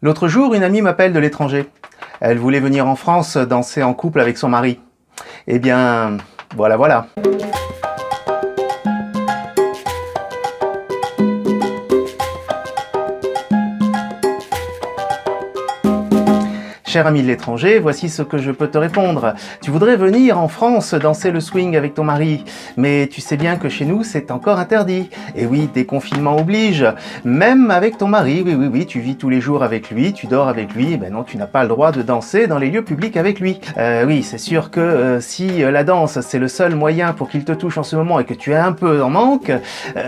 L'autre jour, une amie m'appelle de l'étranger. Elle voulait venir en France danser en couple avec son mari. Eh bien, voilà. Cher ami de l'étranger, voici ce que je peux te répondre. Tu voudrais venir en France danser le swing avec ton mari, mais tu sais bien que chez nous c'est encore interdit. Et oui, déconfinement oblige. Même avec ton mari, oui, tu vis tous les jours avec lui, tu dors avec lui, ben non, tu n'as pas le droit de danser dans les lieux publics avec lui. Oui, c'est sûr que si la danse c'est le seul moyen pour qu'il te touche en ce moment et que tu es un peu en manque,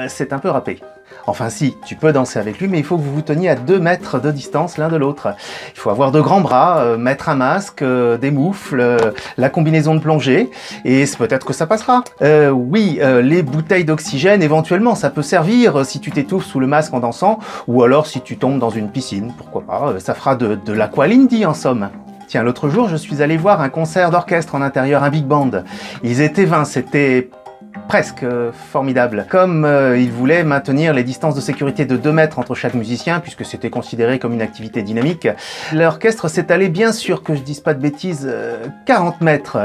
c'est un peu râpé. Enfin si, tu peux danser avec lui, mais il faut que vous vous teniez à 2 mètres de distance l'un de l'autre. Il faut avoir de grands bras, mettre un masque, des moufles, la combinaison de plongée, et peut-être que ça passera. Les bouteilles d'oxygène, éventuellement, ça peut servir si tu t'étouffes sous le masque en dansant, ou alors si tu tombes dans une piscine, pourquoi pas, ça fera de l'aqualindy en somme. Tiens, l'autre jour, je suis allé voir un concert d'orchestre en intérieur, un big band. Ils étaient 20, c'était presque formidable. Comme ils voulaient maintenir les distances de sécurité de 2 mètres entre chaque musicien, puisque c'était considéré comme une activité dynamique, l'orchestre s'est allé, bien sûr que je dise pas de bêtises, 40 mètres.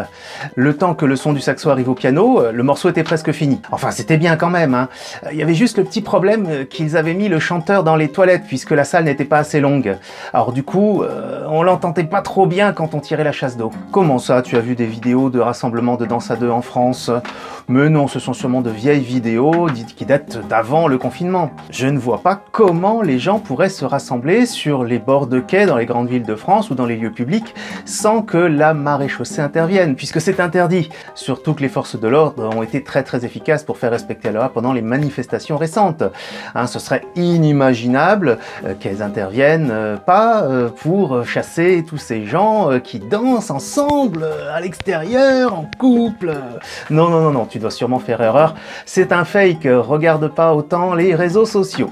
Le temps que le son du saxo arrive au piano, le morceau était presque fini. Enfin, c'était bien quand même, hein. Il y avait juste le petit problème qu'ils avaient mis le chanteur dans les toilettes, puisque la salle n'était pas assez longue. Alors du coup, on l'entendait pas trop bien quand on tirait la chasse d'eau. Comment ça, tu as vu des vidéos de rassemblements de danse à deux en France? Mais non, ce sont sûrement de vieilles vidéos qui datent d'avant le confinement. Je ne vois pas comment les gens pourraient se rassembler sur les bords de quais dans les grandes villes de France ou dans les lieux publics sans que la maréchaussée intervienne, puisque c'est interdit. Surtout que les forces de l'ordre ont été très efficaces pour faire respecter la loi pendant les manifestations récentes. Ce serait inimaginable qu'elles interviennent pas pour chasser tous ces gens qui dansent ensemble à l'extérieur, en couple. Non, tu dois sûrement faire erreur. C'est un fake, regarde pas autant les réseaux sociaux.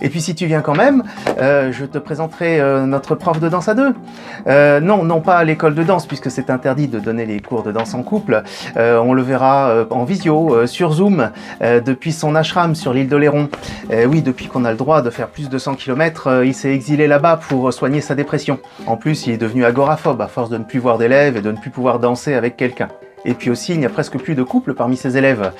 Et puis si tu viens quand même, je te présenterai notre prof de danse à deux. Non pas à l'école de danse, puisque c'est interdit de donner les cours de danse en couple. On le verra en visio, sur Zoom, depuis son ashram sur l'île d'Oléron. Oui, depuis qu'on a le droit de faire plus de 100 km, il s'est exilé là-bas pour soigner sa dépression. En plus, il est devenu agoraphobe à force de ne plus voir d'élèves et de ne plus pouvoir danser avec quelqu'un. Et puis aussi, il n'y a presque plus de couple parmi ses élèves.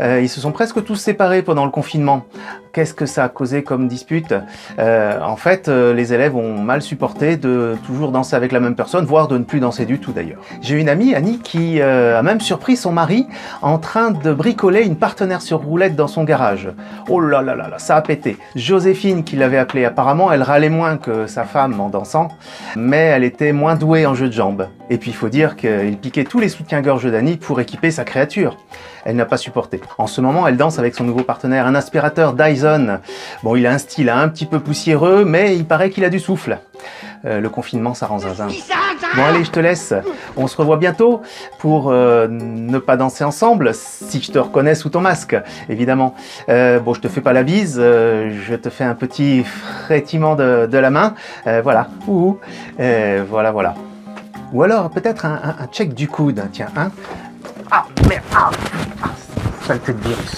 Ils se sont presque tous séparés pendant le confinement. Qu'est-ce que ça a causé comme dispute? En fait, les élèves ont mal supporté de toujours danser avec la même personne, voire de ne plus danser du tout d'ailleurs. J'ai une amie, Annie, qui a même surpris son mari en train de bricoler une partenaire sur roulette dans son garage. Oh là, ça a pété. Joséphine, qui l'avait appelée, apparemment, elle râlait moins que sa femme en dansant, mais elle était moins douée en jeu de jambes. Et puis il faut dire qu'il piquait tous les soutiens-gorge d'Annie pour équiper sa créature. Elle n'a pas supporté. En ce moment, elle danse avec son nouveau partenaire, un aspirateur Dyson. Bon, il a un style un petit peu poussiéreux, mais il paraît qu'il a du souffle. Le confinement, ça rend zinzin. Bon allez, je te laisse. On se revoit bientôt pour ne pas danser ensemble, si je te reconnais sous ton masque, évidemment. Bon, je te fais pas la bise, je te fais un petit frétillement de la main. Voilà. Voilà. Ou alors peut-être un check du coude, tiens, hein. Ah, merde, saleté de virus.